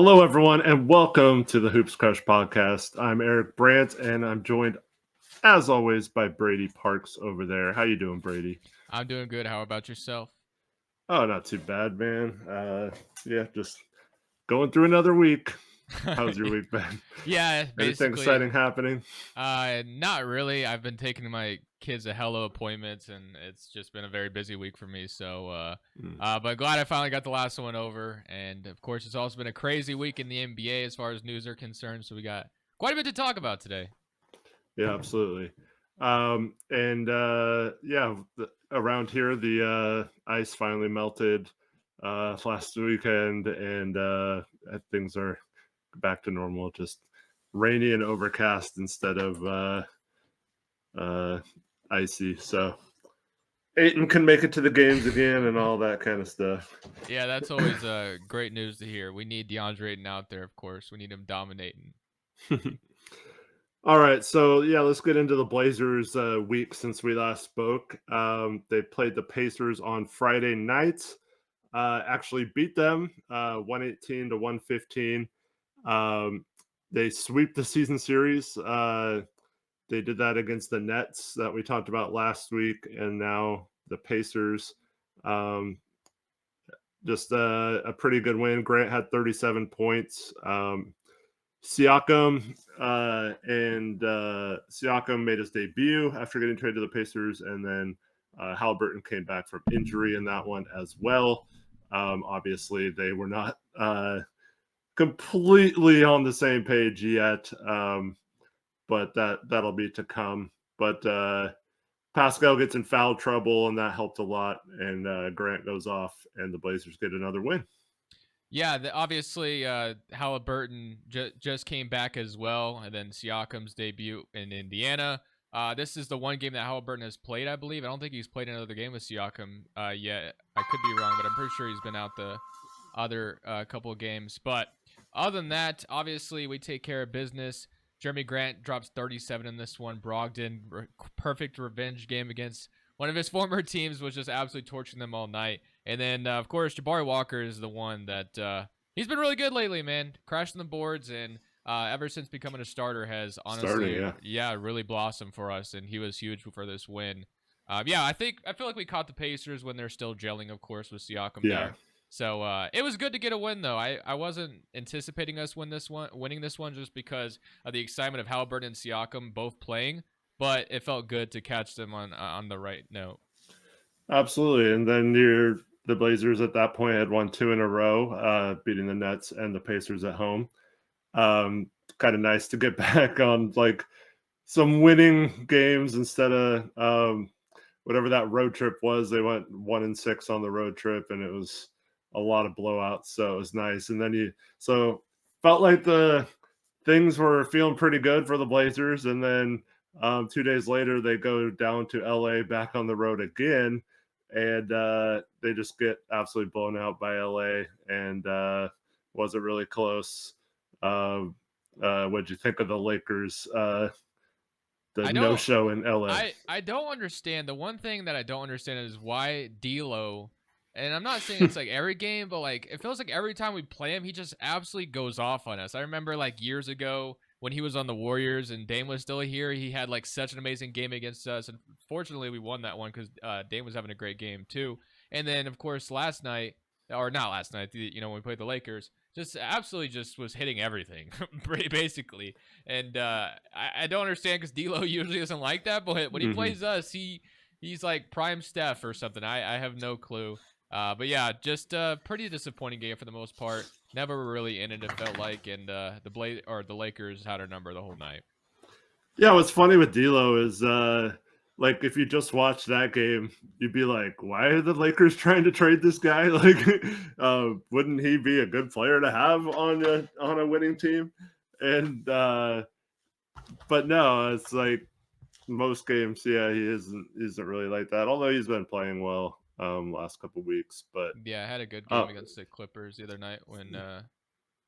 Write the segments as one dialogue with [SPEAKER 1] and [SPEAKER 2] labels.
[SPEAKER 1] Hello, everyone, and welcome to the Hoops Crush podcast. I'm Eric Brandt, and I'm joined, as always, by Brady Parks over there. How you doing, Brady?
[SPEAKER 2] I'm doing good. How about yourself?
[SPEAKER 1] Oh, not too bad, man. Just going through another week. How's your week been?
[SPEAKER 2] Yeah,
[SPEAKER 1] Anything
[SPEAKER 2] basically.
[SPEAKER 1] exciting happening?
[SPEAKER 2] Not really. I've been taking my kids to hello appointments, and it's just been a very busy week for me. But glad I finally got the last one over. And of course, it's also been a crazy week in the NBA as far as news are concerned. So we got quite a bit to talk about today.
[SPEAKER 1] Yeah, absolutely. Around here, the ice finally melted last weekend, and things are back to normal. Just rainy and overcast instead of uh, icy. So Ayton can make it to the games again and all that kind of stuff.
[SPEAKER 2] Yeah, that's always great news to hear. We need Deandre Ayton out there, of course. We need him dominating.
[SPEAKER 1] All right, so yeah, let's get into the Blazers week since we last spoke. They played the Pacers on Friday night. Actually beat them 118 to 115. They sweep the season series. They did that against the Nets that we talked about last week, and now the Pacers. Um, just a pretty good win. Grant had 37 points. Siakam Siakam made his debut after getting traded to the Pacers, and then Halliburton came back from injury in that one as well. Obviously, they were not completely on the same page yet, but that'll be to come. But Pascal gets in foul trouble, and that helped a lot. And Grant goes off, and the Blazers get another win.
[SPEAKER 2] Yeah, obviously, Halliburton just came back as well, and then Siakam's debut in Indiana. This is the one game that Halliburton has played, I believe. I don't think he's played another game with Siakam yet. I could be wrong, but I'm pretty sure he's been out the other couple of games. But other than that, obviously, we take care of business. Jeremy Grant drops 37 in this one. Brogdon, perfect revenge game against one of his former teams, was just absolutely torching them all night. And then, of course, Jabari Walker is the one that he's been really good lately, man. Crashing the boards, and ever since becoming a starter has honestly, really blossomed for us. And he was huge for this win. I feel like we caught the Pacers when they're still gelling, of course, with Siakam there. So it was good to get a win, though. I wasn't anticipating us winning this one just because of the excitement of Halliburton and Siakam both playing, but it felt good to catch them on the right note.
[SPEAKER 1] Absolutely, and then the Blazers at that point had won 2 in a row, beating the Nets and the Pacers at home. Kind of nice to get back on like some winning games instead of whatever that road trip was. They went 1-6 on the road trip, and it was a lot of blowouts. So it was nice. And then felt like the things were feeling pretty good for the Blazers, and then 2 days later they go down to LA back on the road again, and they just get absolutely blown out by LA, and wasn't really close. What'd you think of the Lakers? The
[SPEAKER 2] I
[SPEAKER 1] no
[SPEAKER 2] don't
[SPEAKER 1] show in LA.
[SPEAKER 2] I don't understand. The one thing that I don't understand is why D'Lo, and I'm not saying it's like every game, but like it feels like every time we play him, he just absolutely goes off on us. I remember like years ago when he was on the Warriors and Dame was still here, he had like such an amazing game against us. And fortunately, we won that one because Dame was having a great game too. And then of course last night, or not last night, when we played the Lakers, just absolutely just was hitting everything, basically. And I don't understand because D'Lo usually isn't like that, but when he plays us, he's like prime Steph or something. I have no clue. But yeah, just a pretty disappointing game for the most part. Never really in it. It felt like, and the Lakers had our number the whole night.
[SPEAKER 1] Yeah, what's funny with D'Lo is like if you just watch that game, you'd be like, why are the Lakers trying to trade this guy? Like, wouldn't he be a good player to have on a winning team? And but no, it's like most games, yeah, he isn't really like that. Although he's been playing well last couple weeks, but
[SPEAKER 2] Yeah, I had a good game against the Clippers the other night when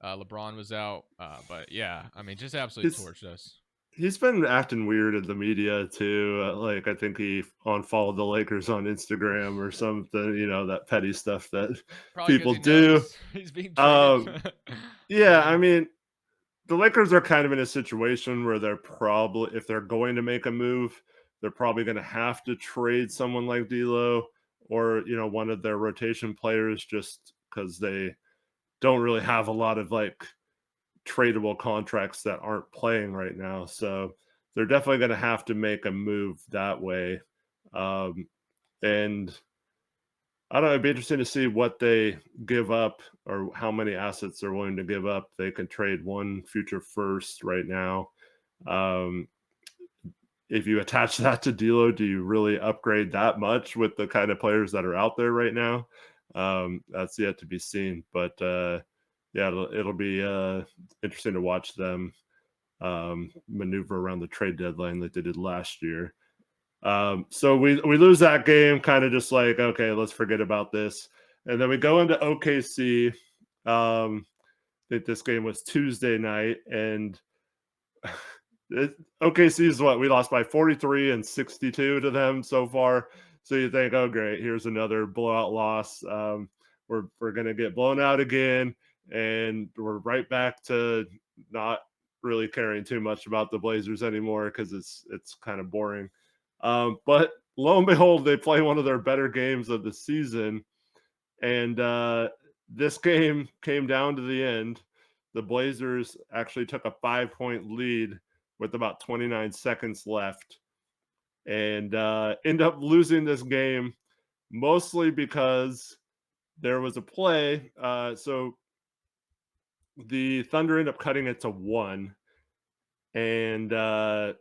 [SPEAKER 2] LeBron was out. But yeah, I mean, just absolutely
[SPEAKER 1] his
[SPEAKER 2] torched us.
[SPEAKER 1] He's been acting weird in the media too. Like I think he unfollowed the Lakers on Instagram or something. That petty stuff that
[SPEAKER 2] Probably because
[SPEAKER 1] people
[SPEAKER 2] he
[SPEAKER 1] do.
[SPEAKER 2] knows he's being traded.
[SPEAKER 1] Um, yeah, I
[SPEAKER 2] Yeah.
[SPEAKER 1] mean, the Lakers are kind of in a situation where they're probably, if they're going to make a move, they're probably going to have to trade someone like D'Lo or one of their rotation players, just because they don't really have a lot of like tradable contracts that aren't playing right now. So they're definitely going to have to make a move that way. Um, and I don't know, it'd be interesting to see what they give up or how many assets they're willing to give up. They can trade one future first right now. Um, if you attach that to D'Lo, do you really upgrade that much with the kind of players that are out there right now? That's yet to be seen. But yeah, it'll be interesting to watch them maneuver around the trade deadline like they did last year. So we lose that game, kind of just like, okay, let's forget about this. And then we go into OKC. I think this game was Tuesday night, and OKC is what we lost by 43 and 62 to them so far. So you think, oh great, here's another blowout loss. We're gonna get blown out again, and we're right back to not really caring too much about the Blazers anymore because it's kind of boring. But lo and behold, they play one of their better games of the season, and this game came down to the end. The Blazers actually took a 5-point lead with about 29 seconds left and end up losing this game mostly because there was a play. So the Thunder end up cutting it to 1, and the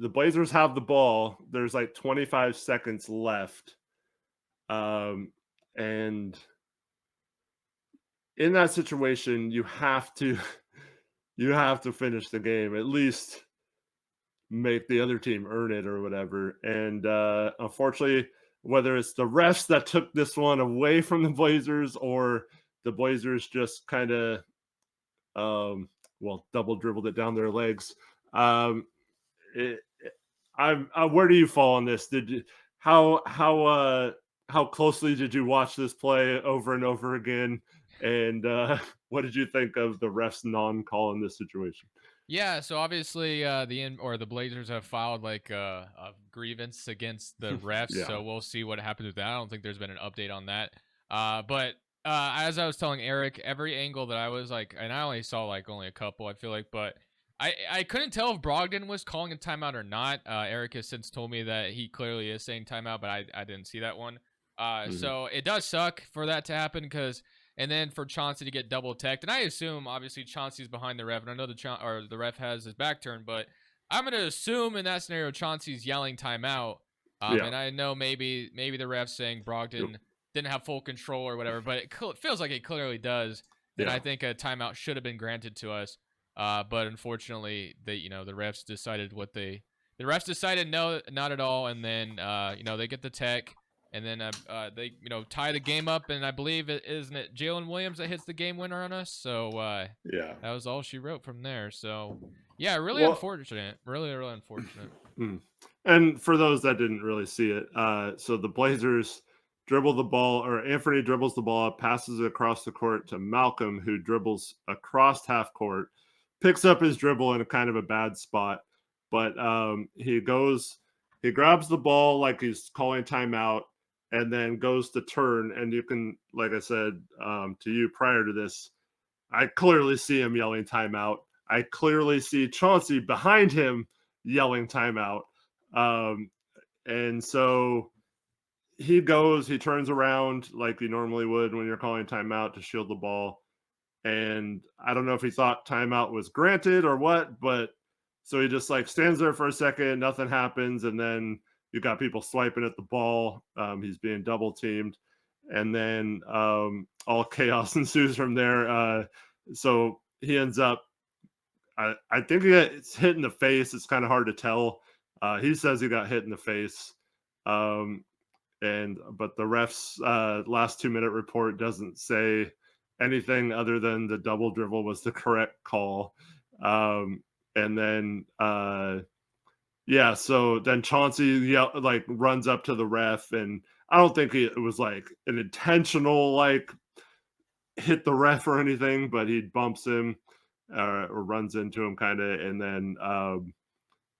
[SPEAKER 1] Blazers have the ball. There's like 25 seconds left. And in that situation, you have to you have to finish the game, at least make the other team earn it or whatever. And unfortunately, whether it's the refs that took this one away from the Blazers or the Blazers just kind of double dribbled it down their legs. Um, where do you fall on this? Did you how closely did you watch this play over and over again? And what did you think of the refs non-call in this situation?
[SPEAKER 2] Yeah, so obviously the Blazers have filed like a grievance against the refs,
[SPEAKER 1] Yeah.
[SPEAKER 2] so we'll see what happens with that. I don't think there's been an update on that. But as I was telling Eric, every angle that I was like, and I only saw like only a couple, I feel like, but I couldn't tell if Brogdon was calling a timeout or not. Eric has since told me that he clearly is saying timeout, but I didn't see that one.
[SPEAKER 1] Mhm.
[SPEAKER 2] So it does suck for that to happen because and then for Chauncey to get double teched, and I assume obviously Chauncey's behind the ref, and I know the ref has his back turned, but I'm gonna assume in that scenario Chauncey's yelling timeout.
[SPEAKER 1] Yeah.
[SPEAKER 2] And I know maybe the ref saying
[SPEAKER 1] Yep.
[SPEAKER 2] Brogdon didn't have full control or whatever, but it feels like it clearly does. And I
[SPEAKER 1] Yeah.
[SPEAKER 2] think a timeout should have been granted to us. But unfortunately, the the refs decided no, not at all, and then they get the tech, and then they tie the game up, and I believe isn't it Jalen Williams that hits the game winner on us. So
[SPEAKER 1] Yeah.
[SPEAKER 2] that was all she wrote from there. So yeah, really
[SPEAKER 1] Well,
[SPEAKER 2] unfortunate, really unfortunate.
[SPEAKER 1] mm. And for those that didn't really see it, so the Blazers dribble the ball, or Anthony dribbles the ball up, passes it across the court to Malcolm, who dribbles across half court, picks up his dribble in a kind of a bad spot, but he grabs the ball like he's calling timeout, and then goes to turn. And you can, like I said to you prior to this, I clearly see him yelling timeout. I clearly see Chauncey behind him yelling timeout. Um, and so he turns around like you normally would when you're calling timeout to shield the ball. And I don't know if he thought timeout was granted or what, but so he just like stands there for a second, nothing happens. And then you got people swiping at the ball. He's being double teamed. And then all chaos ensues from there. So he ends up, I think he gets hit in the face. It's kind of hard to tell. He says he got hit in the face. Um, but the ref's last 2-minute report doesn't say anything other than the double dribble was the correct call. Um, and then yeah, so then Chauncey runs up to the ref, and I don't think it was like an intentional like hit the ref or anything, but he bumps him or runs into him kind of, and then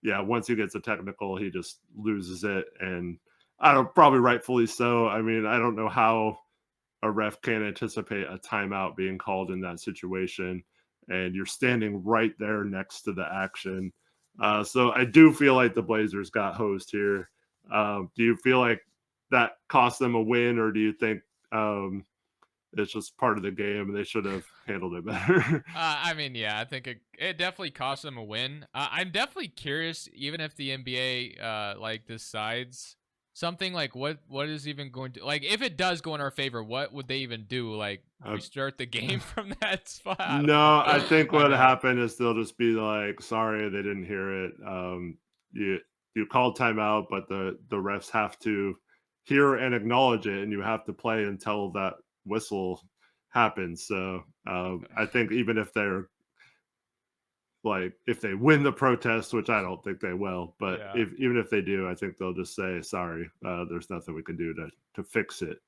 [SPEAKER 1] yeah, once he gets a technical, he just loses it, and I don't probably rightfully so. I mean, I don't know how a ref can't anticipate a timeout being called in that situation, and you're standing right there next to the action. So I do feel like the Blazers got hosed here. Do you feel like that cost them a win, or do you think it's just part of the game and they should have handled it better?
[SPEAKER 2] I mean, yeah, I think it definitely cost them a win. I'm definitely curious, even if the NBA like decides something, like what is even going to, like, if it does go in our favor, what would they even do? Like,
[SPEAKER 1] uh,
[SPEAKER 2] restart the game from that spot? I don't
[SPEAKER 1] No, I
[SPEAKER 2] know.
[SPEAKER 1] think
[SPEAKER 2] I
[SPEAKER 1] what
[SPEAKER 2] know.
[SPEAKER 1] happened is they'll just be like, "Sorry, they didn't hear it. You you called timeout, but the refs have to hear and acknowledge it, and you have to play until that whistle happens." So I think even if they're like if they win the protest, which I don't think they will, but
[SPEAKER 2] Yeah.
[SPEAKER 1] if even if they do, I think they'll just say, "Sorry, there's nothing we can do to fix it."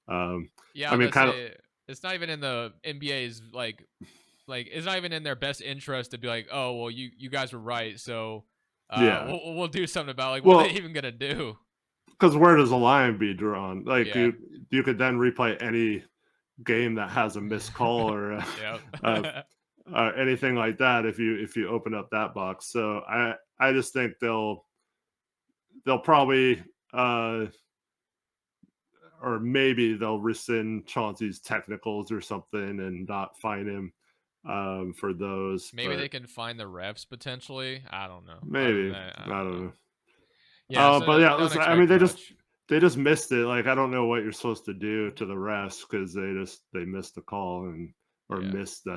[SPEAKER 1] Um,
[SPEAKER 2] Yeah, I
[SPEAKER 1] I
[SPEAKER 2] was
[SPEAKER 1] mean,
[SPEAKER 2] gonna
[SPEAKER 1] kind of,
[SPEAKER 2] say it's not even in the NBA's like it's not even in their best interest to be like, oh well, you guys were right, so
[SPEAKER 1] yeah.
[SPEAKER 2] we'll do something about it. Like, what are they
[SPEAKER 1] Well,
[SPEAKER 2] even gonna do?
[SPEAKER 1] because where does the line be drawn? Like
[SPEAKER 2] Yeah.
[SPEAKER 1] you could then replay any game that has a missed call or
[SPEAKER 2] Yep.
[SPEAKER 1] uh, anything like that if you open up that box. So I just think they'll probably or maybe they'll rescind Chauncey's technicals or something and not fine him for those.
[SPEAKER 2] Maybe
[SPEAKER 1] But
[SPEAKER 2] they can find the refs potentially. I don't know. Other than
[SPEAKER 1] maybe
[SPEAKER 2] that, I
[SPEAKER 1] I
[SPEAKER 2] don't
[SPEAKER 1] don't
[SPEAKER 2] know.
[SPEAKER 1] know.
[SPEAKER 2] Yeah, so
[SPEAKER 1] But yeah,
[SPEAKER 2] don't
[SPEAKER 1] listen, I mean,
[SPEAKER 2] expect much.
[SPEAKER 1] they just missed it. Like, I don't know what you're supposed to do to the refs because they missed the call and or
[SPEAKER 2] Yeah.
[SPEAKER 1] missed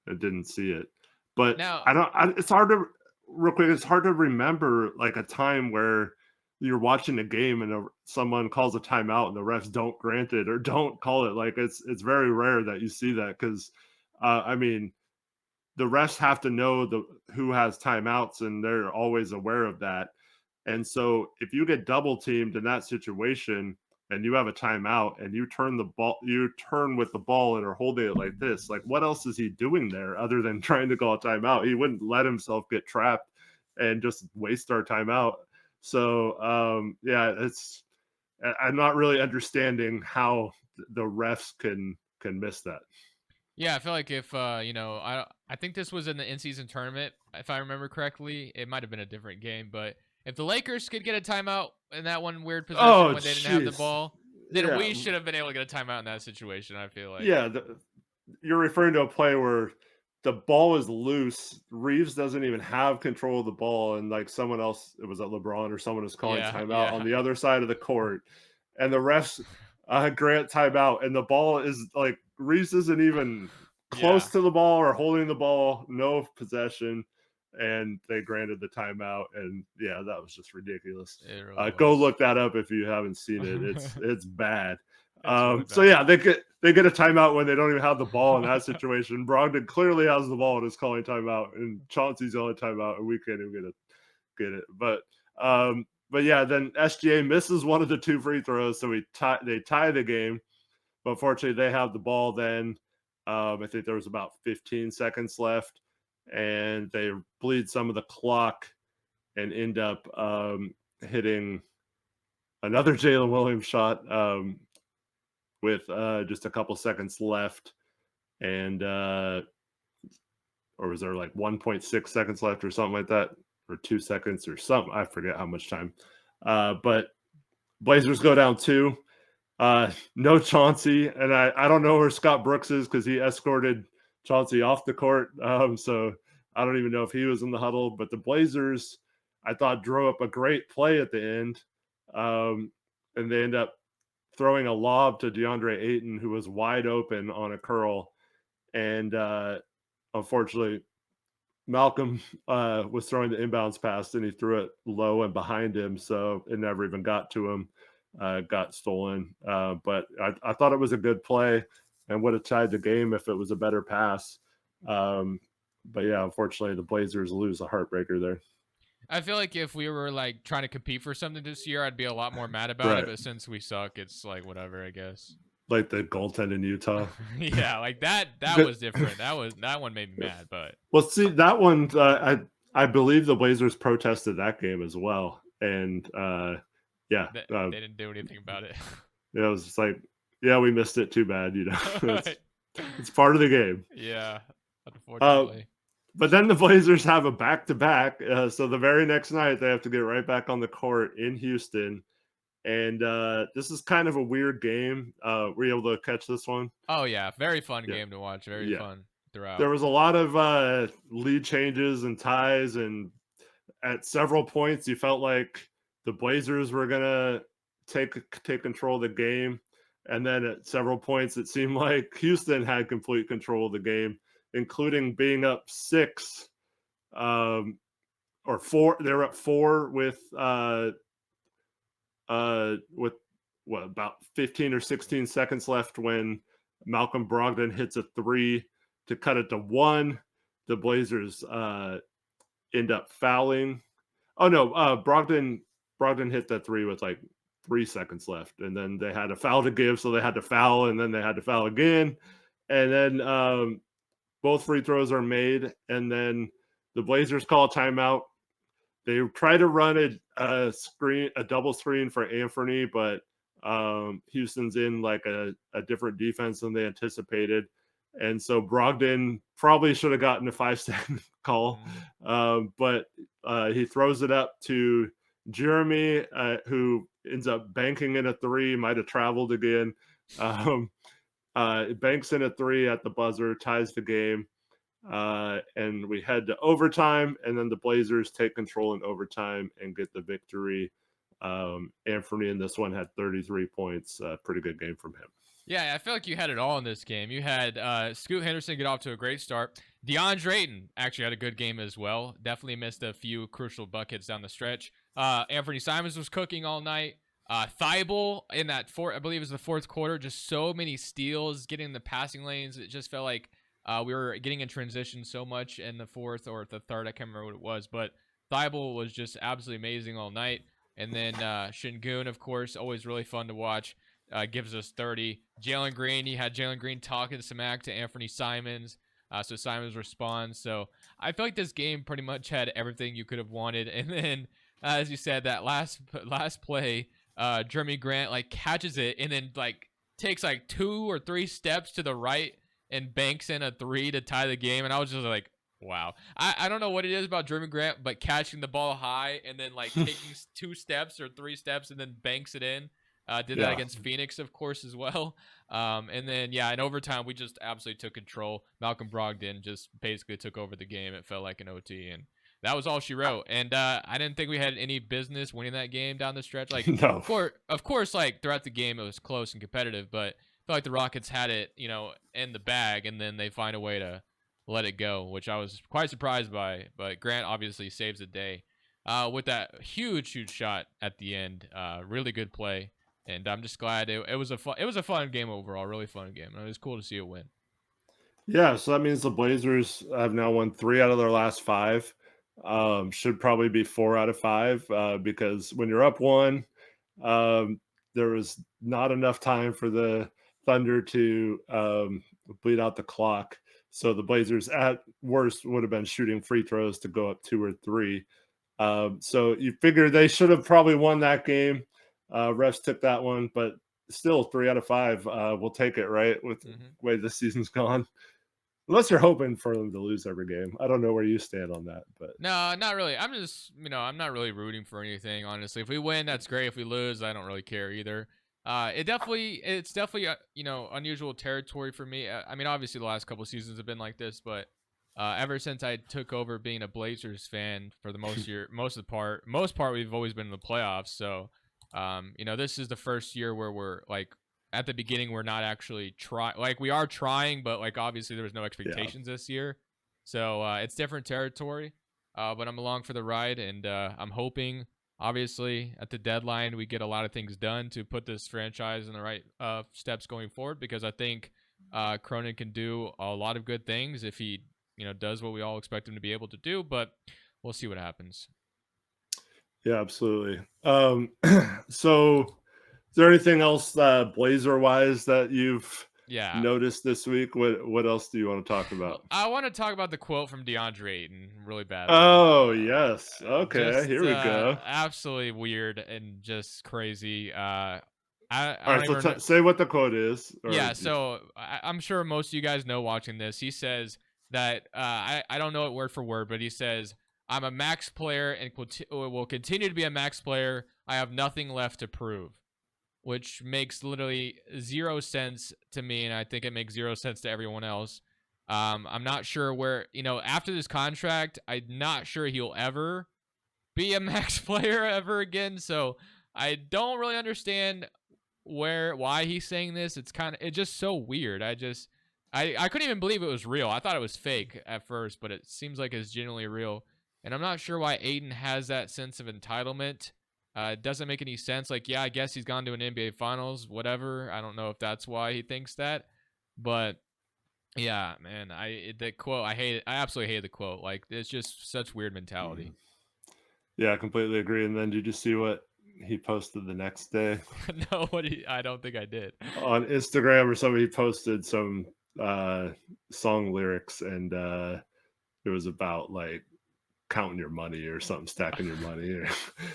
[SPEAKER 1] didn't see it. But
[SPEAKER 2] Now,
[SPEAKER 1] I don't. It's hard to real quick. It's hard to remember like a time where you're watching a game and someone calls a timeout and the refs don't grant it or don't call it. Like it's very rare that you see that because I mean the refs have to know the who has timeouts and they're always aware of that. And so if you get double teamed in that situation and you have a timeout and you turn with the ball and are holding it like this, like what else is he doing there other than trying to call a timeout? He wouldn't let himself get trapped and just waste our timeout. So yeah, I'm not really understanding how the refs can miss that.
[SPEAKER 2] yeah, I feel like if I think this was in the in-season tournament, if I remember correctly. It might have been a different game, but if the Lakers could get a timeout in that one weird possession
[SPEAKER 1] Oh,
[SPEAKER 2] when they didn't have the
[SPEAKER 1] jeez.
[SPEAKER 2] ball, then
[SPEAKER 1] Yeah.
[SPEAKER 2] we should have been able to get a timeout in that situation, I feel like.
[SPEAKER 1] Yeah. You're referring to a play where the ball is loose. Reeves doesn't even have control of the ball, and like someone else, it was at LeBron or someone is calling
[SPEAKER 2] Yeah,
[SPEAKER 1] timeout on
[SPEAKER 2] yeah.
[SPEAKER 1] the other side of the court, and the refs grant timeout, and the ball is like Reeves isn't even
[SPEAKER 2] Yeah,
[SPEAKER 1] close to the ball or holding the ball, no possession, and they granted the timeout, and yeah, that was just ridiculous.
[SPEAKER 2] it really
[SPEAKER 1] Go
[SPEAKER 2] was.
[SPEAKER 1] look that up if you haven't seen it. It's bad.
[SPEAKER 2] It's really
[SPEAKER 1] So
[SPEAKER 2] bad.
[SPEAKER 1] yeah, they get a timeout when they don't even have the ball in that situation. Brogdon clearly has the ball and is calling timeout, and Chauncey's the only timeout, and we can't even get it. But yeah, then SGA misses one of the two free throws, so they tie the game. But fortunately, they have the ball then. I think there was about 15 seconds left, and they bleed some of the clock and end up hitting another Jalen Williams shot with just a couple seconds left, and or was there like 1.6 seconds left or something like that, or 2 seconds or something? I forget how much time. But Blazers go down two. No Chauncey, and I don't know where Scott Brooks is because he escorted Chauncey off the court. So I don't even know if he was in the huddle. But the Blazers, I thought, drew up a great play at the end, and they end up throwing a lob to Deandre Ayton, who was wide open on a curl, and unfortunately, Malcolm was throwing the inbounds pass, and he threw it low and behind him, so it never even got to him. Got stolen, but I thought it was a good play and would have tied the game if it was a better pass. Um, But yeah, unfortunately, the Blazers lose a heartbreaker there.
[SPEAKER 2] I feel like if we were like trying to compete for something this year, I'd be a lot more mad about it.
[SPEAKER 1] Right.
[SPEAKER 2] But since we suck, it's like whatever, I guess.
[SPEAKER 1] Like the goaltend in Utah.
[SPEAKER 2] Yeah, like that
[SPEAKER 1] Good.
[SPEAKER 2] was different. That one made me mad, but
[SPEAKER 1] Well, see that one. I believe the Blazers protested that game as well, and yeah,
[SPEAKER 2] they didn't do anything about it.
[SPEAKER 1] it was just like, yeah, we missed it. Too bad, it's part of the game.
[SPEAKER 2] Yeah,
[SPEAKER 1] Uh,
[SPEAKER 2] unfortunately.
[SPEAKER 1] but then the Blazers have a back-to-back, so the very next night they have to get right back on the court in Houston, and this is kind of a weird game. Were you able to catch this one?
[SPEAKER 2] Oh yeah, very fun
[SPEAKER 1] Yeah,
[SPEAKER 2] game to watch. Very
[SPEAKER 1] yeah.
[SPEAKER 2] fun throughout.
[SPEAKER 1] There was a lot of lead changes and ties, and at several points you felt like the Blazers were gonna take control of the game, and then at several points it seemed like Houston had complete control of the game, including being up 6 or 4. They were up 4 with what, about 15 or 16 seconds left when Malcolm Brogdon hits a 3 to cut it to 1. The Blazers end up fouling. Oh no, Brogdon hit that 3 with like 3 seconds left, and then they had a foul to give, so they had to foul, and then they had to foul again, and then both free throws are made, and then the Blazers call a timeout. They try to run a double screen for Anthony, but Houston's in like a different defense than they anticipated. And so Brogdon probably should have gotten a 5-second call, but he throws it up to Jeremy, who ends up banking in a 3, might have traveled again. Banks in a 3 at the buzzer, ties the game. And we head to overtime, and then the Blazers take control in overtime and get the victory. Anthony in this one had 33 points. Pretty good game from him.
[SPEAKER 2] Yeah, I feel like you had it all in this game. You had Scoot Henderson get off to a great start. Deandre Ayton actually had a good game as well. Definitely missed a few crucial buckets down the stretch. Anthony Simons was cooking all night. Thibault in that I believe it was the fourth quarter, just so many steals, getting in the passing lanes. It just felt like we were getting in transition so much in the fourth or the third. I can't remember what it was, but Thibault was just absolutely amazing all night. And then Şengün, of course, always really fun to watch. Gives us 30. Jalen Green, he had Jalen Green talking smack to Anthony Simons. So Simons responds. So I feel like this game pretty much had everything you could have wanted. And then, as you said, that last play, Jeremy Grant like catches it and then like takes like 2 or 3 steps to the right and banks in a 3 to tie the game. And I was just like, wow. I don't know what it is about Jeremy Grant, but catching the ball high and then like taking 2 steps or 3 steps and then banks it in. Did that against Phoenix, of course, as well. And then, yeah, in overtime, we just absolutely took control. Malcolm Brogdon just basically took over the game. It felt like an OT, and that was all she wrote. And I didn't think we had any business winning that game down the stretch. Like,
[SPEAKER 1] no.
[SPEAKER 2] of course, like throughout the game, it was close and competitive, but I felt like the Rockets had it, in the bag, and then they find a way to let it go, which I was quite surprised by. But Grant obviously saves the day with that huge shot at the end. Really good play. And I'm just glad it was a fun game overall, really fun game. And it was cool to see it win.
[SPEAKER 1] Yeah, so that means the Blazers have now won 3 out of their last 5. Should probably be 4 out of 5 because when you're up 1, there was not enough time for the Thunder to bleed out the clock. So the Blazers at worst would have been shooting free throws to go up 2 or 3. So you figure they should have probably won that game. Refs took that one, but still 3 out of 5. We'll take it, right? With the way this season's gone. Unless you're hoping for them to lose every game. I don't know where you stand on that, but
[SPEAKER 2] no, not really. I'm just, I'm not really rooting for anything, honestly. If we win, that's great. If we lose, I don't really care either. It's definitely unusual territory for me. I mean, obviously the last couple of seasons have been like this, but ever since I took over being a Blazers fan for the most part, we've always been in the playoffs. So, this is the first year where we're like at the beginning, we're not actually trying. Like we are trying, but like obviously there was no expectations this year, so it's different territory. But I'm along for the ride, and I'm hoping, obviously, at the deadline we get a lot of things done to put this franchise in the right steps going forward. Because I think Cronin can do a lot of good things if he does what we all expect him to be able to do, but we'll see what happens.
[SPEAKER 1] Yeah, absolutely. So is there anything else Blazer wise that you've
[SPEAKER 2] Yeah.
[SPEAKER 1] noticed this week? What else do you want to talk about?
[SPEAKER 2] I want to talk about the quote from Deandre Ayton really badly.
[SPEAKER 1] Oh yes. Okay,
[SPEAKER 2] Just
[SPEAKER 1] here we go.
[SPEAKER 2] absolutely weird and just crazy. I
[SPEAKER 1] All
[SPEAKER 2] don't
[SPEAKER 1] right, so
[SPEAKER 2] even know.
[SPEAKER 1] say what the quote is, or
[SPEAKER 2] Yeah, so I'm sure most of you guys know watching this. He says that I don't know it word for word, but he says, "I'm a max player and will continue to be a max player. I have nothing left to prove," which makes literally zero sense to me, and I think it makes zero sense to everyone else. I'm not sure where, after this contract, I'm not sure he'll ever be a max player ever again. So I don't really understand why he's saying this. It's just so weird. I couldn't even believe it was real. I thought it was fake at first, but it seems like it's genuinely real. And I'm not sure why Ayton has that sense of entitlement. It doesn't make any sense. Like, yeah, I guess he's gone to an NBA Finals, whatever. I don't know if that's why he thinks that, but yeah, man, the quote, I hate it. I absolutely hate the quote. Like, it's just such weird mentality.
[SPEAKER 1] Yeah, I completely agree. And then did you see what he posted the next day
[SPEAKER 2] No, I don't think I did.
[SPEAKER 1] on Instagram or something? He posted some song lyrics, and it was about like counting your money or something, stacking your money. Or,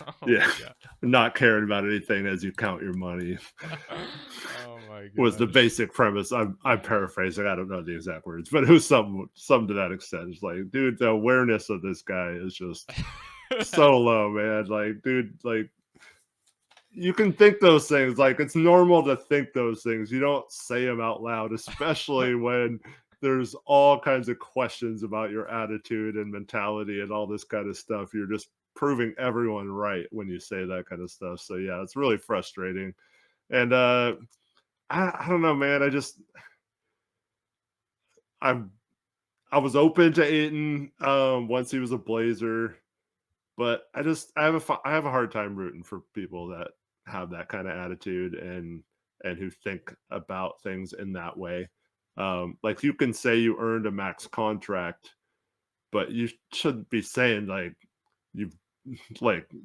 [SPEAKER 2] Oh
[SPEAKER 1] yeah,
[SPEAKER 2] my god.
[SPEAKER 1] not caring about anything as you count your money
[SPEAKER 2] Oh my
[SPEAKER 1] was the
[SPEAKER 2] gosh.
[SPEAKER 1] basic premise. I'm paraphrasing. I don't know the exact words, but it was something to that extent. It's like, dude, the awareness of this guy is just so low, man. Like, dude, like you can think those things. Like it's normal to think those things. You don't say them out loud, especially when there's all kinds of questions about your attitude and mentality and all this kind of stuff. You're just proving everyone right when you say that kind of stuff. So yeah, it's really frustrating. And I don't know, man. I I was open to Ayton once he was a Blazer, but I have a hard time rooting for people that have that kind of attitude and who think about things in that way. Like you can say you earned a max contract, but you shouldn't be saying you've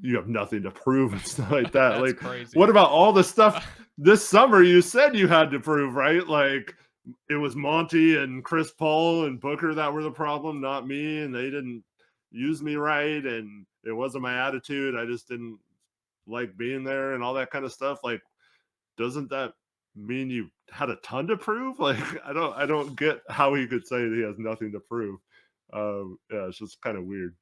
[SPEAKER 1] you have nothing to prove and stuff like that.
[SPEAKER 2] That's
[SPEAKER 1] Like,
[SPEAKER 2] crazy.
[SPEAKER 1] what about all the stuff this summer you said you had to prove, right? Like it was Monty and Chris Paul and Booker that were the problem, not me, and they didn't use me right, and it wasn't my attitude. I just didn't like being there and all that kind of stuff. Like, doesn't that mean you had a ton to prove? Like, I don't get how he could say that he has nothing to prove. Yeah, it's just kind of weird.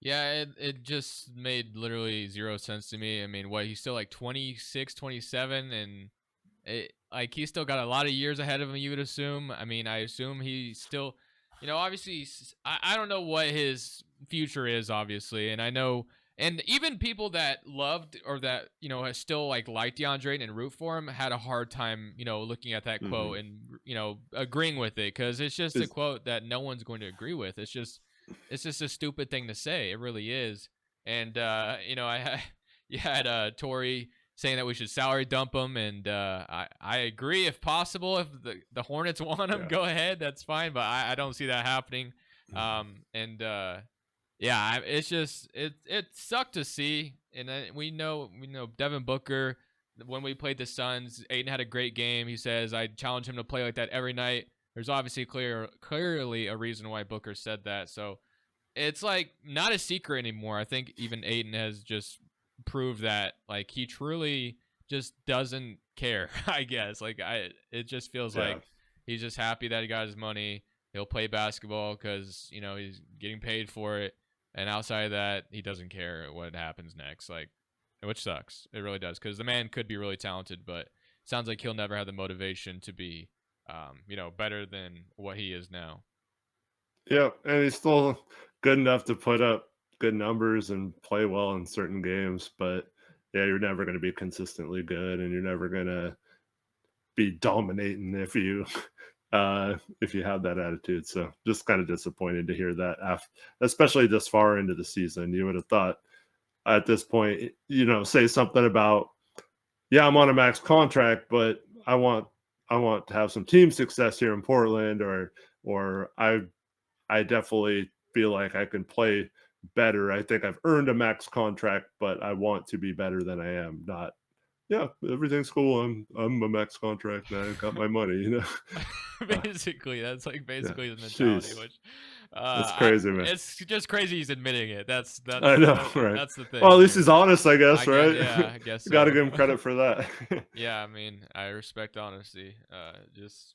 [SPEAKER 2] Yeah, it just made literally zero sense to me. I mean, what, he's still like 26, 27, and he's still got a lot of years ahead of him, you would assume. I mean, I assume he's still, obviously, I don't know what his future is, obviously, and I know, and even people that loved or that has still liked DeAndre and root for him had a hard time, looking at that
[SPEAKER 1] Mm-hmm.
[SPEAKER 2] quote and agreeing with it, because it's just a
[SPEAKER 1] Is
[SPEAKER 2] quote that no one's going to agree with. It's just a stupid thing to say. It really is. And you had Tori saying that we should salary dump him, and I agree if possible. If the Hornets want him,
[SPEAKER 1] yeah.
[SPEAKER 2] go ahead, that's fine. But I don't see that happening. And yeah, it's just it sucked to see. And we know Devin Booker. When we played the Suns, Ayton had a great game. He says, "I challenge him to play like that every night." There's obviously clearly a reason why Booker said that. So it's not a secret anymore. I think even Ayton has just proved that he truly just doesn't care. I guess it just feels
[SPEAKER 1] Yeah.
[SPEAKER 2] like he's just happy that he got his money. He'll play basketball because he's getting paid for it, and outside of that, he doesn't care what happens next. Which sucks. It really does, because the man could be really talented, but sounds like he'll never have the motivation to be, better than what he is now.
[SPEAKER 1] Yeah, and he's still good enough to put up good numbers and play well in certain games, but yeah, you're never going to be consistently good, and you're never going to be dominating if you have that attitude. So just kind of disappointed to hear that, especially this far into the season. You would have thought at this point, say something about, yeah, I'm on a max contract, but I want to have some team success here in Portland, or I definitely feel like I can play better. I think I've earned a max contract, but I want to be better than I am. Not, yeah, everything's cool. I'm a max contract now. I got my money,
[SPEAKER 2] Basically, that's like
[SPEAKER 1] Yeah,
[SPEAKER 2] basically the mentality.
[SPEAKER 1] jeez,
[SPEAKER 2] Which,
[SPEAKER 1] that's
[SPEAKER 2] I
[SPEAKER 1] crazy, man.
[SPEAKER 2] it's just crazy he's admitting it.
[SPEAKER 1] I know, right?
[SPEAKER 2] That's the
[SPEAKER 1] Well,
[SPEAKER 2] thing
[SPEAKER 1] at least
[SPEAKER 2] here.
[SPEAKER 1] he's honest, I guess,
[SPEAKER 2] I guess,
[SPEAKER 1] right?
[SPEAKER 2] yeah, I guess
[SPEAKER 1] Got to
[SPEAKER 2] so.
[SPEAKER 1] give him credit for that.
[SPEAKER 2] Yeah, I mean, I respect honesty. Just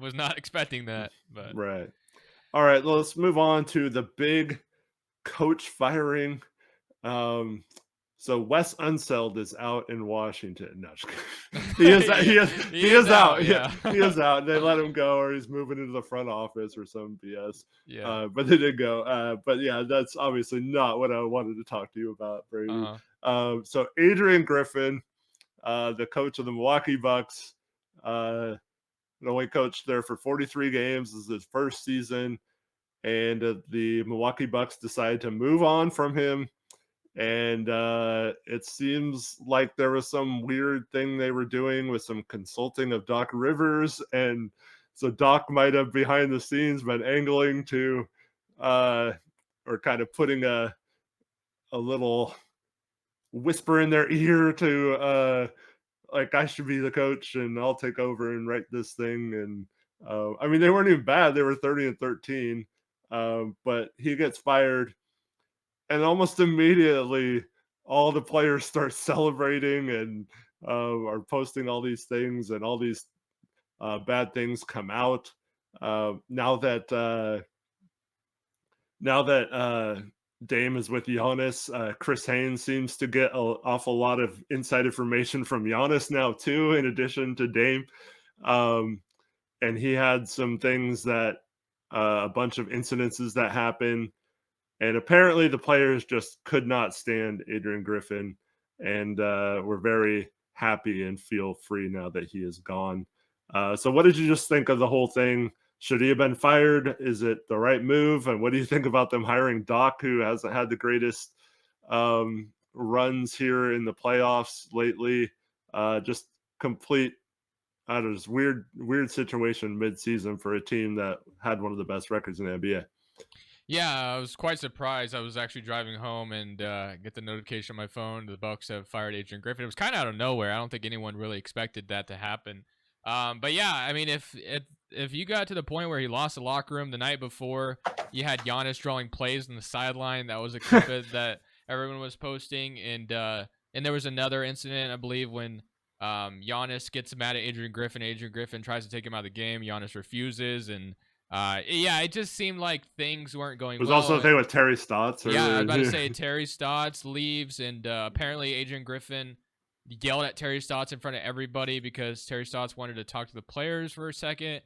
[SPEAKER 2] was not expecting that, but
[SPEAKER 1] Right. All right, let's move on to the big coach firing. Um, so Wes Unseld is out in Washington. No, just kidding. He is
[SPEAKER 2] yeah, he
[SPEAKER 1] he
[SPEAKER 2] is
[SPEAKER 1] is
[SPEAKER 2] out.
[SPEAKER 1] out. Yeah,
[SPEAKER 2] Yeah,
[SPEAKER 1] he is out. They let him go, or he's moving into the front office or some BS.
[SPEAKER 2] yeah.
[SPEAKER 1] But they did go. But yeah, that's obviously not what I wanted to talk to you about,
[SPEAKER 2] Uh
[SPEAKER 1] Brady.
[SPEAKER 2] huh.
[SPEAKER 1] So Adrian Griffin, the coach of the Milwaukee Bucks, only coached there for 43 games. This is his first season, and the Milwaukee Bucks decided to move on from him. And it seems like there was some weird thing they were doing with some consulting of Doc Rivers, and so Doc might have behind the scenes been angling to, or kind of putting a little whisper in their ear to, like, I should be the coach and I'll take over and write this thing. And I mean, they weren't even bad; they were 30-13. But he gets fired, and almost immediately all the players start celebrating and are posting all these things, and all these bad things come out. Now that Dame is with Giannis, Chris Haynes seems to get an awful lot of inside information from Giannis now too, in addition to Dame. Um, and he had some things that, a bunch of incidences that happened, and apparently the players just could not stand Adrian Griffin, and were very happy and feel free now that he is gone. So what did you just think of the whole thing? Should he have been fired? Is it the right move? And what do you think about them hiring Doc, who hasn't had the greatest runs here in the playoffs lately? Just complete, I don't know, just weird situation mid-season for a team that had one of the best records in the NBA.
[SPEAKER 2] Yeah, I was quite surprised. I was actually driving home and get the notification on my phone. The Bucks have fired Adrian Griffin. It was kind of out of nowhere. I don't think anyone really expected that to happen. But yeah, I mean, if you got to the point where he lost the locker room the night before, you had Giannis drawing plays on the sideline. That was a clip that everyone was posting, and there was another incident, I believe, when Giannis gets mad at Adrian Griffin. Adrian Griffin tries to take him out of the game. Giannis refuses, and yeah, it just seemed like things weren't going
[SPEAKER 1] There's also a
[SPEAKER 2] well.
[SPEAKER 1] thing with Terry Stotts
[SPEAKER 2] Yeah, I was
[SPEAKER 1] earlier.
[SPEAKER 2] about to say Terry Stotts leaves, and apparently Adrian Griffin yelled at Terry Stotts in front of everybody because Terry Stotts wanted to talk to the players for a second.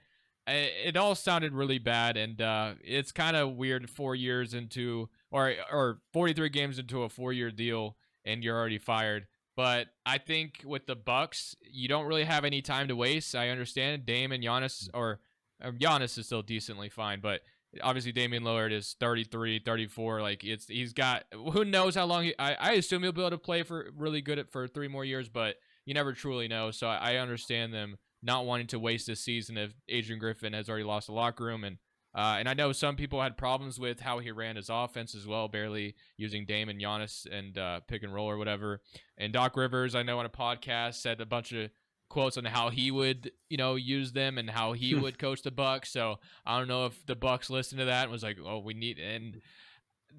[SPEAKER 2] It all sounded really bad, and it's kind of weird. 4 years into, or 43 games into a 4-year deal, and you're already fired. But I think with the Bucks, you don't really have any time to waste. I understand Dame and Giannis, or Giannis is still decently fine, but obviously Damian Lillard is 33, 34. Like he's got, who knows how long I assume he'll be able to play for really good for 3 more years, but you never truly know. So I understand them not wanting to waste this season if Adrian Griffin has already lost the locker room. And I know some people had problems with how he ran his offense as well, barely using Dame and Giannis and pick and roll or whatever. And Doc Rivers, I know on a podcast, said a bunch of quotes on how he would, use them and how he would coach the Bucks. So I don't know if the Bucks listened to that and was like, "Oh, we need." And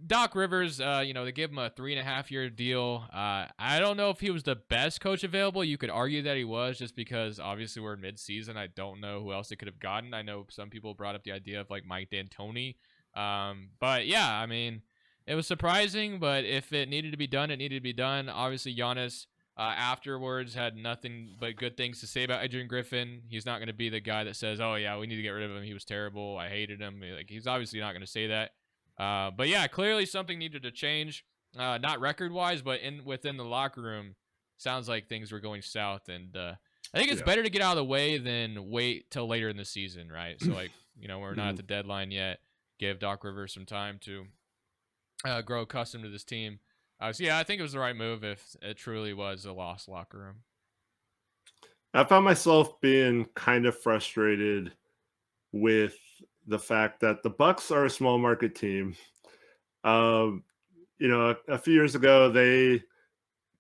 [SPEAKER 2] Doc Rivers, they give him a 3.5-year deal. I don't know if he was the best coach available. You could argue that he was, just because obviously we're in mid-season. I don't know who else they could have gotten. I know some people brought up the idea of like Mike D'Antoni. But yeah, I mean, it was surprising, but if it needed to be done, it needed to be done. Obviously, Giannis afterwards had nothing but good things to say about Adrian Griffin. He's not going to be the guy that says, "Oh yeah, we need to get rid of him. He was terrible. I hated him." Like, he's obviously not going to say that. But yeah, clearly something needed to change. Not record-wise, but within the locker room, sounds like things were going south. And I think it's
[SPEAKER 1] Yeah.
[SPEAKER 2] better to get out of the way than wait till later in the season, right? So like, we're not at
[SPEAKER 1] Mhm.
[SPEAKER 2] the deadline yet. Give Doc Rivers some time to grow accustomed to this team. So yeah, I think it was the right move if it truly was a lost locker room.
[SPEAKER 1] I found myself being kind of frustrated with the fact that the Bucks are a small market team. Um, a few years ago they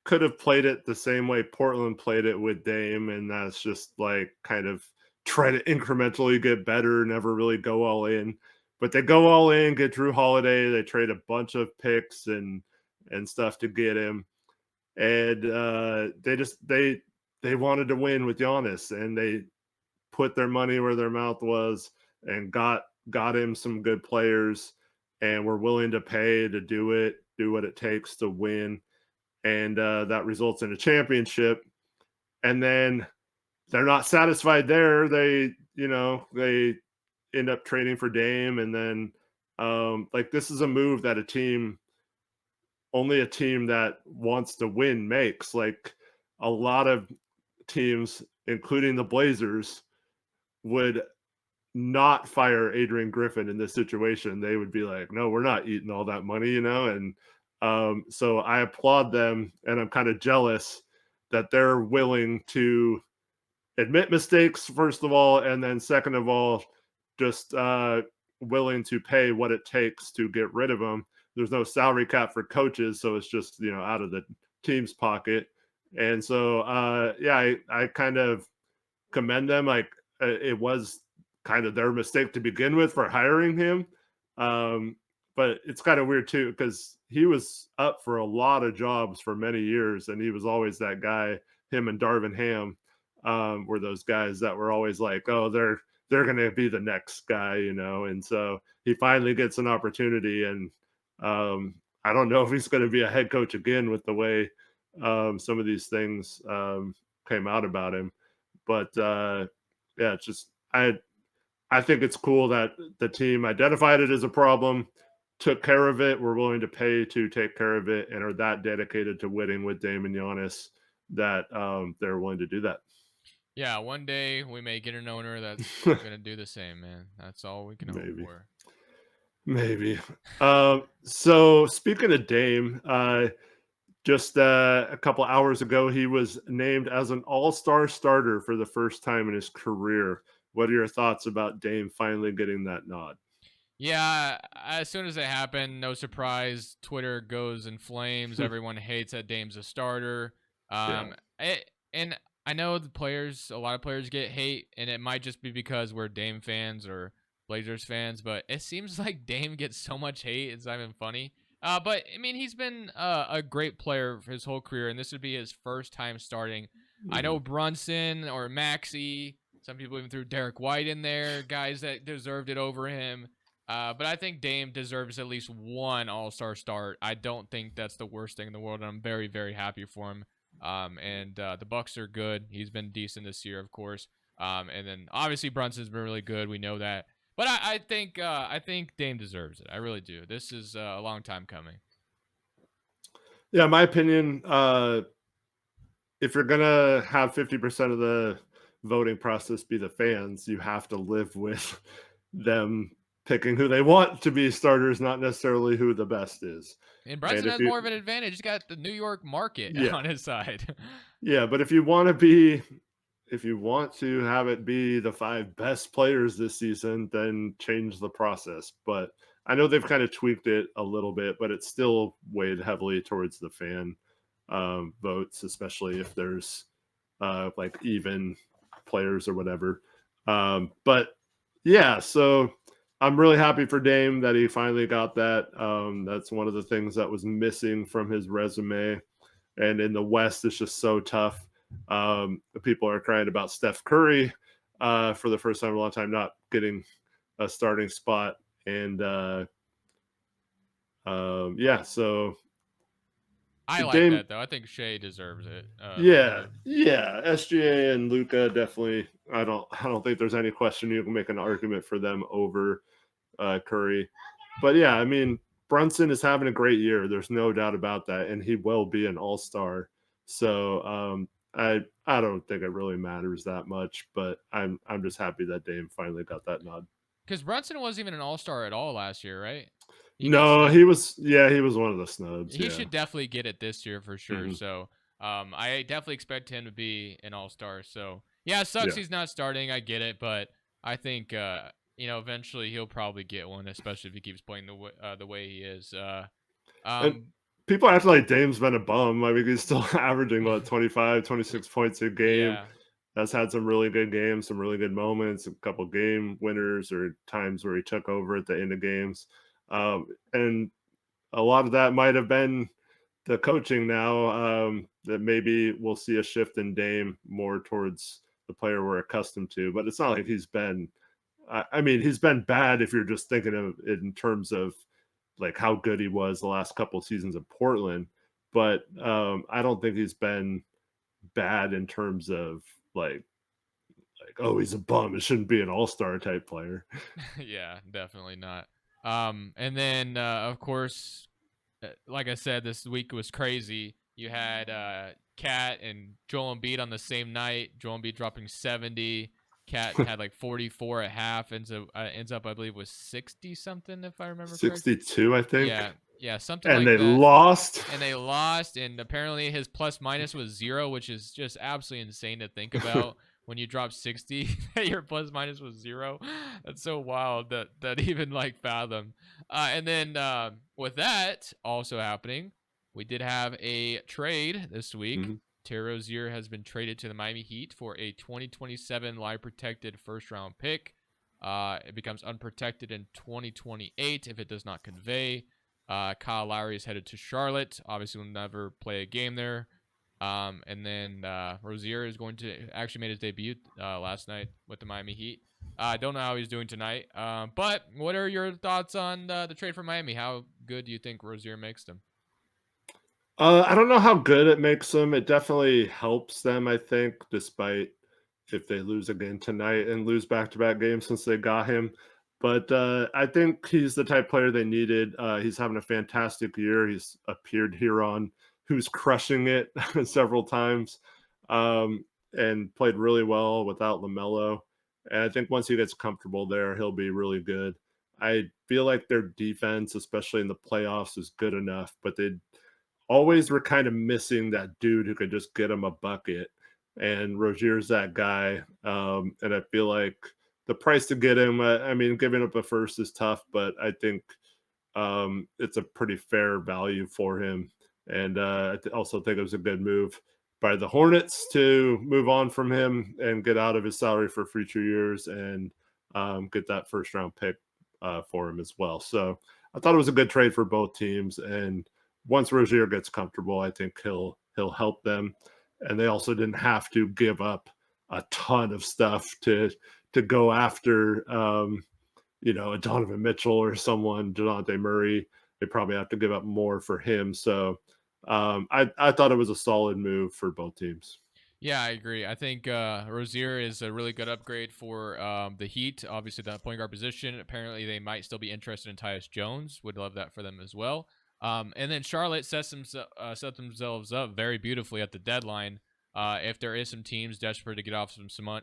[SPEAKER 1] could have played it the same way Portland played it with Dame, and that's just like kind of try to incrementally get better, never really go all in. But they go all in, get Drew Holiday, they trade a bunch of picks and stuff to get him. And they wanted to win with Giannis, and they put their money where their mouth was and got him some good players and were willing to pay to do what it takes to win, and that results in a championship. And then they're not satisfied there. They end up trading for Dame, and then like this is a move that only a team that wants to win makes. Like a lot of teams, including the Blazers, would not fire Adrian Griffin in this situation. They would be like, no, we're not eating all that money, and so I applaud them, and I'm kind of jealous that they're willing to admit mistakes, first of all, and then second of all, just willing to pay what it takes to get rid of them. There's no salary cap for coaches, so it's just out of the team's pocket. And so yeah, I kind of commend them. Like it was kind of their mistake to begin with for hiring him. But it's kind of weird too, because he was up for a lot of jobs for many years, and he was always that guy. Him and Darvin Ham were those guys that were always like, oh, they're going to be the next guy, And so he finally gets an opportunity, and I don't know if he's going to be a head coach again with the way some of these things came out about him. But yeah, it's just I think it's cool that the team identified it as a problem, took care of it, were willing to pay to take care of it, and are that dedicated to winning with Dame and Giannis that they're willing to do that.
[SPEAKER 2] Yeah, one day we may get an owner that's gonna do the same, man. That's all we can hope for.
[SPEAKER 1] Maybe. So speaking of Dame, just a couple hours ago, he was named as an all-star starter for the first time in his career. What are your thoughts about Dame finally getting that nod?
[SPEAKER 2] Yeah, as soon as it happened, no surprise, Twitter goes in flames. Everyone hates that Dame's a starter.
[SPEAKER 1] Yeah.
[SPEAKER 2] And I know a lot of players get hate, and it might just be because we're Dame fans or Blazers fans, but it seems like Dame gets so much hate, it's not even funny. But I mean, he's been a great player for his whole career, and this would be his first time starting. I know Brunson or Maxey, some people even threw Derek White in there, guys that deserved it over him. But I think Dame deserves at least one All-Star start. I don't think that's the worst thing in the world, and I'm very, very happy for him. And the Bucks are good. He's been decent this year, of course. And then obviously Brunson's been really good. We know that. But I think Dame deserves it. I really do. This is a long time coming.
[SPEAKER 1] Yeah, my opinion. If you're gonna have 50% of the voting process be the fans, you have to live with them picking who they want to be starters, not necessarily who the best is.
[SPEAKER 2] And Brunson has more of an advantage. He's got the New York market on his side.
[SPEAKER 1] Yeah, but if you want to have it be the 5 best players this season, then change the process. But I know they've kind of tweaked it a little bit, but it's still weighed heavily towards the fan votes, especially if there's like even players or whatever. But yeah, so I'm really happy for Dame that he finally got that. That's one of the things that was missing from his resume. And in the West, it's just so tough. People are crying about Steph Curry for the first time in a long time not getting a starting spot. And yeah, so
[SPEAKER 2] I like that though. I think Shea deserves it.
[SPEAKER 1] Yeah, SGA and Luka definitely. I don't think there's any question you can make an argument for them over Curry. But yeah, I mean, Brunson is having a great year. There's no doubt about that, and he will be an all-star. So I don't think it really matters that much, but I'm just happy that Dame finally got that nod.
[SPEAKER 2] Because Brunson wasn't even an all-star at all last year, right?
[SPEAKER 1] He was one of the snubs.
[SPEAKER 2] He should definitely get it this year for sure. Mm-hmm. So I definitely expect him to be an all-star. So yeah, it sucks he's not starting. I get it, but I think eventually he'll probably get one, especially if he keeps playing the way he is.
[SPEAKER 1] And
[SPEAKER 2] Um,
[SPEAKER 1] people act like Dame's been a bum. I mean, he's still averaging, what, 25, 26 points a game.
[SPEAKER 2] yeah,
[SPEAKER 1] Has had some really good games, some really good moments, a couple game winners or times where he took over at the end of games. And a lot of that might have been the coaching now, that maybe we'll see a shift in Dame more towards the player we're accustomed to. But it's not like he's been, I mean, he's been bad if you're just thinking of it in terms of like how good he was the last couple of seasons in Portland. But I don't think he's been bad in terms of oh, he's a bum. It shouldn't be an all-star type player.
[SPEAKER 2] yeah, definitely not. And then of course, like I said, this week was crazy. You had Cat and Joel Embiid on the same night. Joel Embiid dropping 70. Cat had like 44 at half. Ends up, I believe, with 60 something, if I remember correctly.
[SPEAKER 1] 62, I think.
[SPEAKER 2] Yeah, something
[SPEAKER 1] And
[SPEAKER 2] like
[SPEAKER 1] they
[SPEAKER 2] that.
[SPEAKER 1] lost.
[SPEAKER 2] And they lost, and apparently his plus minus was 0, which is just absolutely insane to think about. When you drop 60, your plus minus was 0. That's so wild that even like fathom. And then with that also happening, we did have a trade this week.
[SPEAKER 1] Mhm.
[SPEAKER 2] Terry Rozier has been traded to the Miami Heat for a 2027 live protected first round pick. It becomes unprotected in 2028 if it does not convey. Kyle Lowry is headed to Charlotte. Obviously, will never play a game there. And then Rozier is going to actually made his debut last night with the Miami Heat. I don't know how he's doing tonight. But what are your thoughts on the trade for Miami? How good do you think Rozier makes them?
[SPEAKER 1] I don't know how good it makes them. It definitely helps them, I think, despite if they lose again tonight and lose back-to-back games since they got him. But I think he's the type player they needed. He's having a fantastic year. He's appeared here on Who's Crushing It several times, and played really well without LaMelo. And I think once he gets comfortable there, he'll be really good. I feel like their defense, especially in the playoffs, is good enough, but they always were kind of missing that dude who could just get him a bucket. And Rozier's that guy. And I feel like the price to get him, I mean, giving up a first is tough, but I think it's a pretty fair value for him. And also think it was a good move by the Hornets to move on from him and get out of his salary for future years and get that first round pick for him as well. So I thought it was a good trade for both teams. And once Rozier gets comfortable, I think he'll help them. And they also didn't have to give up a ton of stuff to go after a Donovan Mitchell or someone, DeJounte Murray. They probably have to give up more for him. So I thought it was a solid move for both teams.
[SPEAKER 2] Yeah, I agree. I think Rozier is a really good upgrade for the Heat. Obviously, the point guard position. Apparently, they might still be interested in Tyus Jones. Would love that for them as well. And then Charlotte set themselves up very beautifully at the deadline. If there is some teams desperate to get off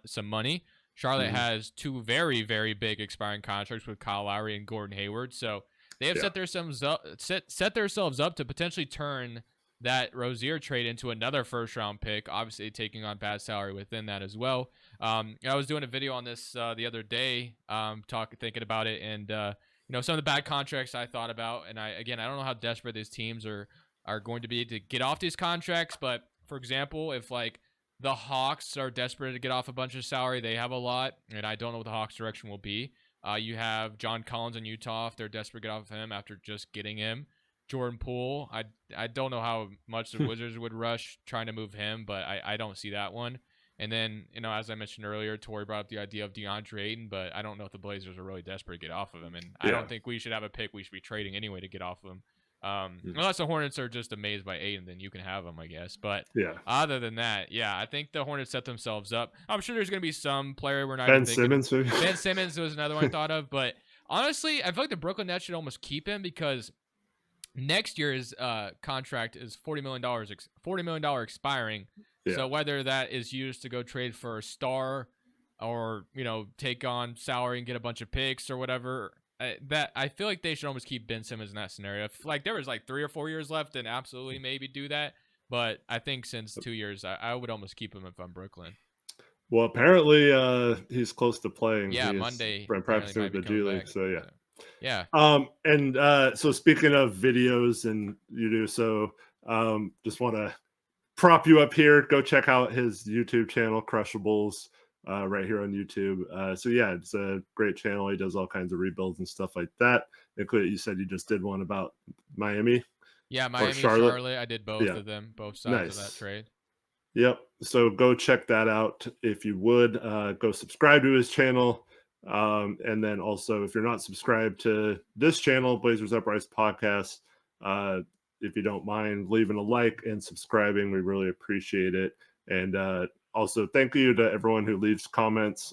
[SPEAKER 2] some money, Charlotte
[SPEAKER 1] Mhm.
[SPEAKER 2] has two very very big expiring contracts with Kyle Lowry and Gordon Hayward. So they have
[SPEAKER 1] Yeah.
[SPEAKER 2] set themselves up to potentially turn that Rozier trade into another first round pick, obviously taking on bad salary within that as well. I was doing a video on this the other day, thinking about it, and some of the bad contracts I thought about, and I don't know how desperate these teams are going to be to get off these contracts, but for example, if like the Hawks are desperate to get off a bunch of salary, they have a lot, and I don't know what the Hawks' direction will be. You have John Collins in Utah if they're desperate to get off of him after just getting him. Jordan Poole, I don't know how much the Wizards would rush trying to move him, but I don't see that one. And then, as I mentioned earlier, Tori brought up the idea of Deandre Ayton, but I don't know if the Blazers are really desperate to get off of him. And I
[SPEAKER 1] Yeah.
[SPEAKER 2] don't think we should have a pick we should be trading anyway to get off of him.
[SPEAKER 1] Mm.
[SPEAKER 2] Unless the Hornets are just amazed by Ayton, then you can have him, I guess. But
[SPEAKER 1] Yeah.
[SPEAKER 2] other than that, yeah, I think the Hornets set themselves up. I'm sure there's going to be some player we're not even
[SPEAKER 1] Ben
[SPEAKER 2] thinking.
[SPEAKER 1] Simmons, maybe?
[SPEAKER 2] Ben Simmons was another one I thought of, but honestly, I feel like the Brooklyn Nets should almost keep him because next year's contract is $40 million expiring.
[SPEAKER 1] Yeah.
[SPEAKER 2] So whether that is used to go trade for a star or take on salary and get a bunch of picks or whatever, that I feel like they should almost keep Ben Simmons in that scenario. If like there was like 3 or 4 years left, then absolutely maybe do that. But I think since 2 years, I would almost keep him if I'm Brooklyn.
[SPEAKER 1] Well, apparently, he's close to playing.
[SPEAKER 2] Yeah,
[SPEAKER 1] He has
[SPEAKER 2] Monday
[SPEAKER 1] been
[SPEAKER 2] apparently
[SPEAKER 1] practicing
[SPEAKER 2] might
[SPEAKER 1] with
[SPEAKER 2] be
[SPEAKER 1] the
[SPEAKER 2] coming
[SPEAKER 1] G League,
[SPEAKER 2] back.
[SPEAKER 1] so yeah.
[SPEAKER 2] So yeah.
[SPEAKER 1] And so speaking of videos and you do so, just want to prop you up here. Go check out his YouTube channel, Crushables, right here on YouTube. So yeah, it's a great channel. He does all kinds of rebuilds and stuff like that. Including, you said you just did one about Miami
[SPEAKER 2] Yeah,
[SPEAKER 1] or
[SPEAKER 2] Miami,
[SPEAKER 1] Charlotte.
[SPEAKER 2] Charlotte. I did both
[SPEAKER 1] Yeah,
[SPEAKER 2] of them, both sides of that
[SPEAKER 1] nice.
[SPEAKER 2] trade.
[SPEAKER 1] Yep. So go check that out if you would. Go subscribe to his channel. And then also, if you're not subscribed to this channel, Blazers Uprise Podcast, if you don't mind leaving a like and subscribing, we really appreciate it. And also, thank you to everyone who leaves comments,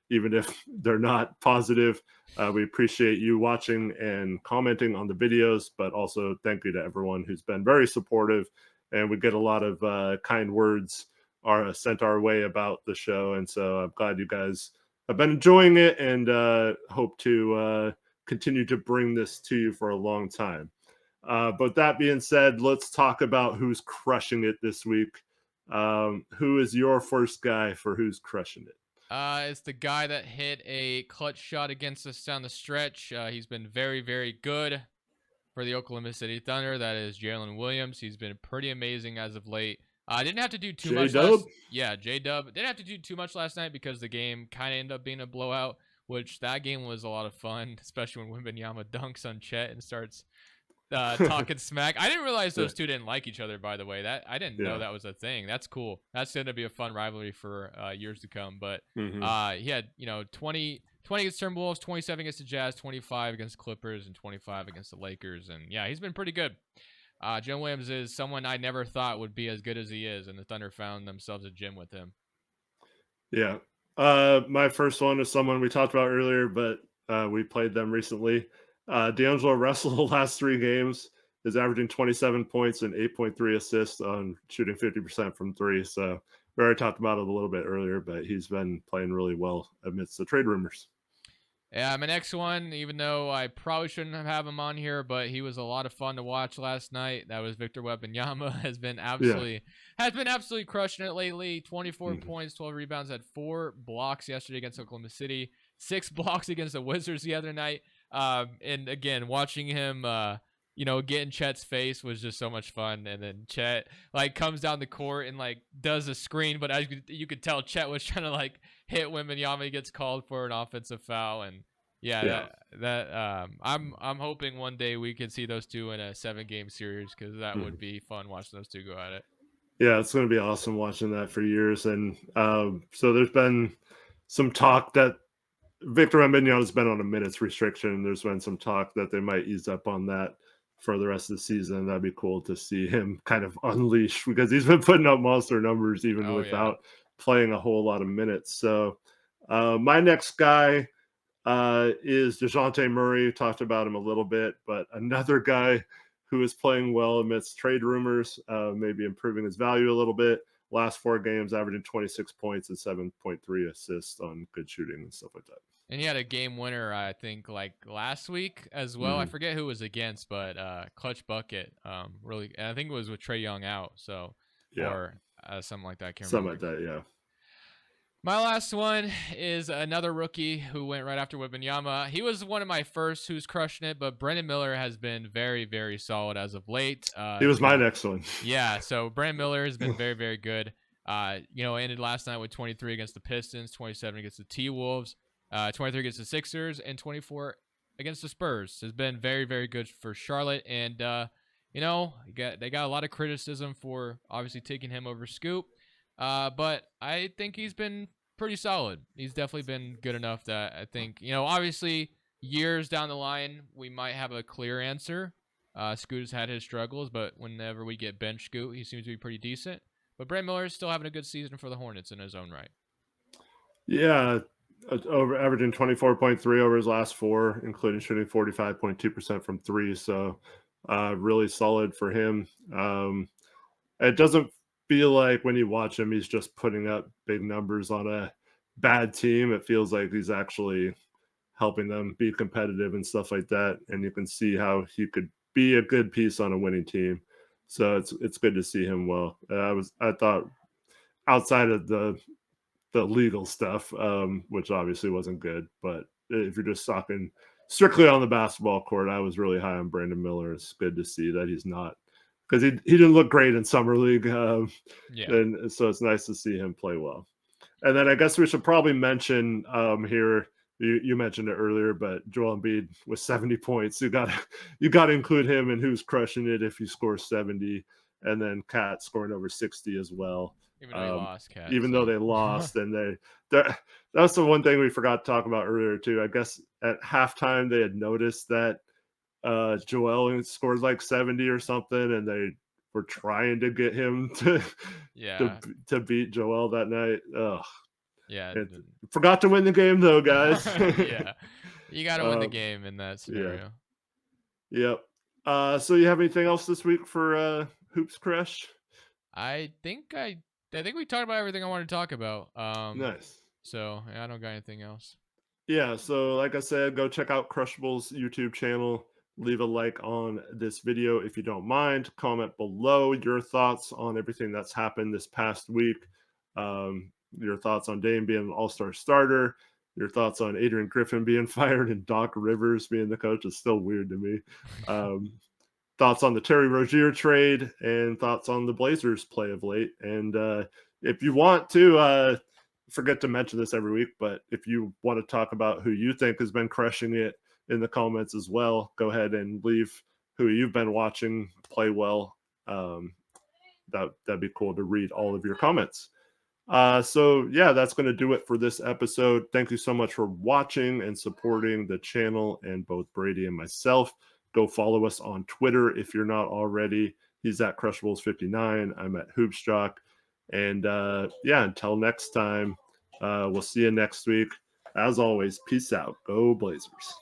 [SPEAKER 1] even if they're not positive. We appreciate you watching and commenting on the videos, but also thank you to everyone who's been very supportive, and we get a lot of kind words are sent our way about the show. And so I'm glad you guys have been enjoying it, and hope to continue to bring this to you for a long time. But that being said, let's talk about who's crushing it this week. Who is your first guy for who's crushing it?
[SPEAKER 2] It's the guy that hit a clutch shot against us down the stretch. He's been very, very good for the Oklahoma City Thunder. That is Jalen Williams. He's been pretty amazing as of late. I didn't have to do too
[SPEAKER 1] J
[SPEAKER 2] much
[SPEAKER 1] Dub?
[SPEAKER 2] last. Yeah, J Dub didn't have to do too much last night because the game kind of ended up being a blowout. Which that game was a lot of fun, especially when Wembanyama dunks on Chet and starts talking smack. I didn't realize
[SPEAKER 1] Yeah.
[SPEAKER 2] those two didn't like each other. By the way, that I didn't know
[SPEAKER 1] Yeah.
[SPEAKER 2] that was a thing. That's cool. That's going to be a fun rivalry for years to come. But
[SPEAKER 1] Mm-hmm.
[SPEAKER 2] he had 20 against Timberwolves, 27 against the Jazz, 25 against the Clippers, and 25 against the Lakers. And yeah, he's been pretty good. Jim Williams is someone I never thought would be as good as he is, and the Thunder found themselves a gym with him.
[SPEAKER 1] Yeah. My first one is someone we talked about earlier, but we played them recently. D'Angelo Russell, the last 3 games, is averaging 27 points and 8.3 assists on shooting 50% from three. So we already talked about it a little bit earlier, but he's been playing really well amidst the trade rumors.
[SPEAKER 2] Yeah, my next one, even though I probably shouldn't have him on here, but he was a lot of fun to watch last night. That was Victor Wembanyama. has been
[SPEAKER 1] Yeah.
[SPEAKER 2] absolutely crushing it lately. 24
[SPEAKER 1] Mm-hmm.
[SPEAKER 2] points, 12 rebounds, had 4 blocks yesterday against Oklahoma City, 6 blocks against the Wizards the other night. And again, watching him get in Chet's face was just so much fun. And then Chet comes down the court and does a screen, but as you could tell, Chet was trying to hit Wembanyama. He gets called for an offensive foul, and
[SPEAKER 1] Yeah.
[SPEAKER 2] I'm hoping one day we can see those two in a 7-game series because that
[SPEAKER 1] Mm-hmm.
[SPEAKER 2] would be fun watching those two go at it.
[SPEAKER 1] Yeah, it's going to be awesome watching that for years. And so there's been some talk that Victor Wembanyama has been on a minutes restriction. There's been some talk that they might ease up on that for the rest of the season. That'd be cool to see him kind of unleash, because he's been putting up monster numbers even
[SPEAKER 2] Oh yeah.
[SPEAKER 1] without playing a whole lot of minutes. So my next guy is DeJounte Murray. Talked about him a little bit, but another guy who is playing well amidst trade rumors, maybe improving his value a little bit. Last 4 games, averaging 26 points and 7.3 assists on good shooting and stuff like that.
[SPEAKER 2] And he had a game winner, I think, last week as well. I
[SPEAKER 1] Mm-hmm.
[SPEAKER 2] forget who it was against, but clutch bucket. Really, and I think it was with Trae Young out, so
[SPEAKER 1] Yeah,
[SPEAKER 2] or something like that. I can't
[SPEAKER 1] something
[SPEAKER 2] remember.
[SPEAKER 1] like that. Yeah.
[SPEAKER 2] My last one is another rookie who went right after Wembanyama. He was one of my first who's crushing it, but Brandon Miller has been very, very solid as of late.
[SPEAKER 1] He was my next one.
[SPEAKER 2] Yeah, so Brandon Miller has been very, very good. Ended last night with 23 against the Pistons, 27 against the T-Wolves, 23 against the Sixers, and 24 against the Spurs. Has been very, very good for Charlotte, and they got a lot of criticism for obviously taking him over Scoop. But I think he's been pretty solid. He's definitely been good enough that I think, obviously years down the line, we might have a clear answer. Scoot has had his struggles, but whenever we get bench Scoot, he seems to be pretty decent. But Brent Miller is still having a good season for the Hornets in his own right.
[SPEAKER 1] Yeah, over averaging 24.3 over his last 4, including shooting 45.2% from three. So really solid for him. It doesn't feel like when you watch him, he's just putting up big numbers on a bad team. It feels like he's actually helping them be competitive and stuff like that. And you can see how he could be a good piece on a winning team. So it's good to see him well. I thought outside of the the legal stuff, which obviously wasn't good. But if you're just talking strictly on the basketball court, I was really high on Brandon Miller. It's good to see that he's not, because he didn't look great in summer league,
[SPEAKER 2] Yeah.
[SPEAKER 1] and so it's nice to see him play well. And then I guess we should probably mention here. You mentioned it earlier, but Joel Embiid with 70 points. You got to include him and who's crushing it if he scores 70, and then Cat scoring over 60 as well.
[SPEAKER 2] Even though he lost, Cat.
[SPEAKER 1] Even though
[SPEAKER 2] So
[SPEAKER 1] they lost, and that's the one thing we forgot to talk about earlier too. I guess at halftime they had noticed that Joel scored like 70 or something, and they were trying to get him
[SPEAKER 2] yeah,
[SPEAKER 1] to beat Joel that night. Ugh.
[SPEAKER 2] yeah,
[SPEAKER 1] It, forgot to win the game though, guys.
[SPEAKER 2] yeah. You got to win the
[SPEAKER 1] Um,
[SPEAKER 2] game in that
[SPEAKER 1] yeah.
[SPEAKER 2] scenario.
[SPEAKER 1] Yep. So you have anything else this week for Hoops Crush?
[SPEAKER 2] I think we talked about everything I wanted to talk about.
[SPEAKER 1] Nice.
[SPEAKER 2] So I don't got anything else.
[SPEAKER 1] Yeah, so like I said, go check out Crushables YouTube channel. Leave a like on this video if you don't mind. Comment below your thoughts on everything that's happened this past week. Your thoughts on Dame being an all-star starter. Your thoughts on Adrian Griffin being fired and Doc Rivers being the coach is still weird to me. Thoughts on the Terry Rozier trade, and thoughts on the Blazers play of late. And if you want to, forget to mention this every week, but if you want to talk about who you think has been crushing it in the comments as well, go ahead and leave who you've been watching play well. That'd be cool to read all of your comments. So yeah, that's going to do it for this episode. Thank you so much for watching and supporting the channel and both Brady and myself. Go follow us on Twitter if you're not already. He's at Crushables59. I'm at HoopsJock. And yeah, until next time, we'll see you next week. As always, peace out. Go Blazers.